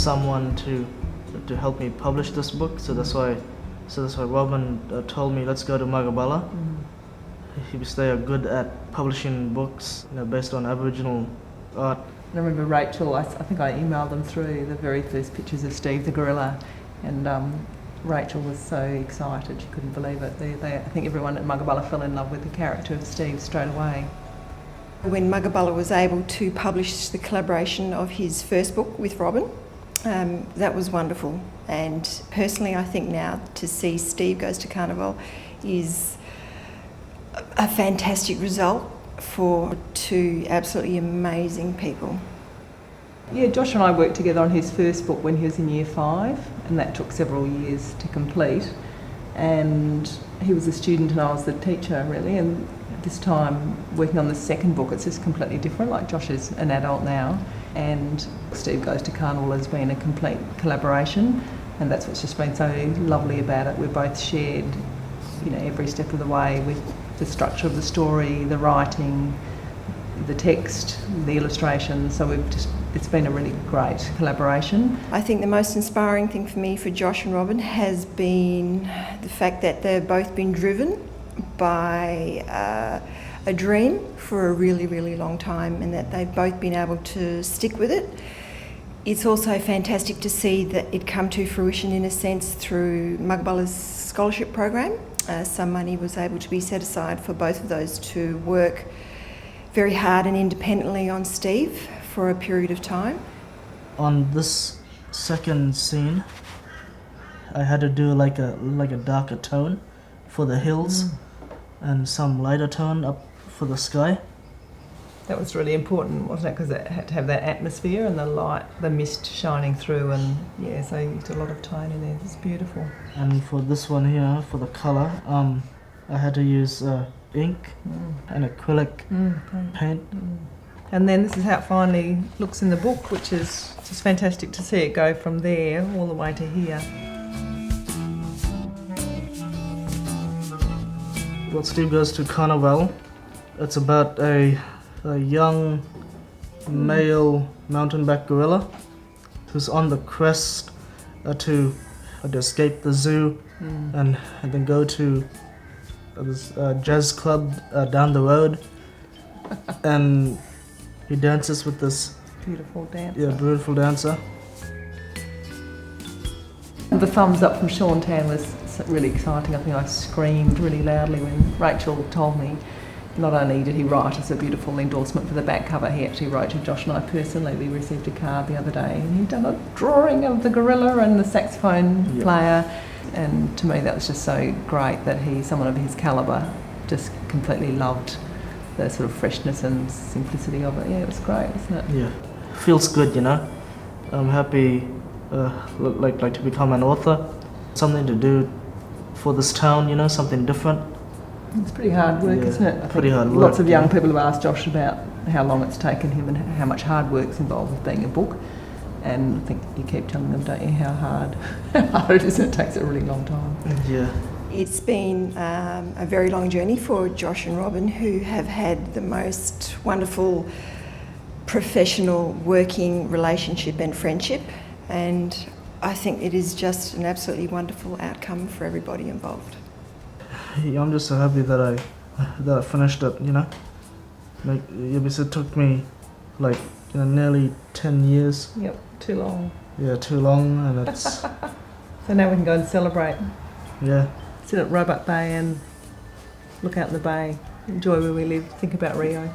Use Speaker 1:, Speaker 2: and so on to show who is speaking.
Speaker 1: someone to help me publish this book. So that's why Robyn told me, let's go to Magabala. Because they are good at publishing books, based on Aboriginal art.
Speaker 2: I remember Rachel, I think I emailed them through the very first pictures of Steve the gorilla, and Rachel was so excited, she couldn't believe it. I think everyone at Magabala fell in love with the character of Steve straight away.
Speaker 3: When Magabala was able to publish the collaboration of his first book with Robyn, that was wonderful. And personally, I think now to see Steve Goes to Carnival is a fantastic result for two absolutely amazing people.
Speaker 2: Yeah, Josh and I worked together on his first book when he was in Year 5, and that took several years to complete. And he was a student and I was the teacher, really. And this time, working on the second book, it's just completely different. Like, Josh is an adult now, and Steve Goes to Carnival has been a complete collaboration, and that's what's just been so lovely about it. We've both shared, every step of the way with the structure of the story, the writing, the text, the illustrations. So it's been a really great collaboration.
Speaker 3: I think the most inspiring thing for me, for Josh and Robyn, has been the fact that they've both been driven by a dream for a really, really long time, and that they've both been able to stick with it. It's also fantastic to see that it come to fruition, in a sense, through Magabala's scholarship program. Some money was able to be set aside for both of those to work very hard and independently on Steve for a period of time.
Speaker 1: On this second scene, I had to do like a darker tone for the hills and some lighter tone up for the sky.
Speaker 2: That was really important, wasn't it? Because it had to have that atmosphere and the light, the mist shining through, and so you did a lot of tone in there. It's beautiful.
Speaker 1: And for this one here, for the colour, I had to use ink and acrylic paint.
Speaker 2: And then this is how it finally looks in the book, which is just fantastic to see it go from there all the way to here.
Speaker 1: Well, Steve Goes to Carnival. It's about a young male mountainback gorilla who's on the crest to escape the zoo and then go to this jazz club down the road, and he dances with this
Speaker 2: beautiful dancer.
Speaker 1: Yeah, beautiful dancer.
Speaker 2: The thumbs up from Sean Tan was really exciting. I think I screamed really loudly when Rachel told me. Not only did he write us a beautiful endorsement for the back cover, he actually wrote to Josh and I personally. We received a card the other day, and he'd done a drawing of the gorilla and the saxophone player. And to me, that was just so great that someone of his calibre, just completely loved the sort of freshness and simplicity of it. Yeah, it was great, wasn't it?
Speaker 1: Yeah, feels good, I'm happy, like to become an author. Something to do for this town, something different.
Speaker 2: It's pretty hard work, isn't it?
Speaker 1: Pretty hard work.
Speaker 2: Lots of young people have asked Josh about how long it's taken him and how much hard work's involved with being a book. And I think you keep telling them, don't you, how hard it is, and it takes a really long time.
Speaker 1: Yeah.
Speaker 3: It's been a very long journey for Josh and Robyn, who have had the most wonderful professional working relationship and friendship, and I think it is just an absolutely wonderful outcome for everybody involved.
Speaker 1: Yeah, I'm just so happy that I finished it, because it took me nearly 10 years.
Speaker 2: Yep, too long.
Speaker 1: Yeah, too long, and it's...
Speaker 2: So now we can go and celebrate.
Speaker 1: Yeah.
Speaker 2: Sit at Roebuck Bay and look out in the bay, enjoy where we live, think about Rio.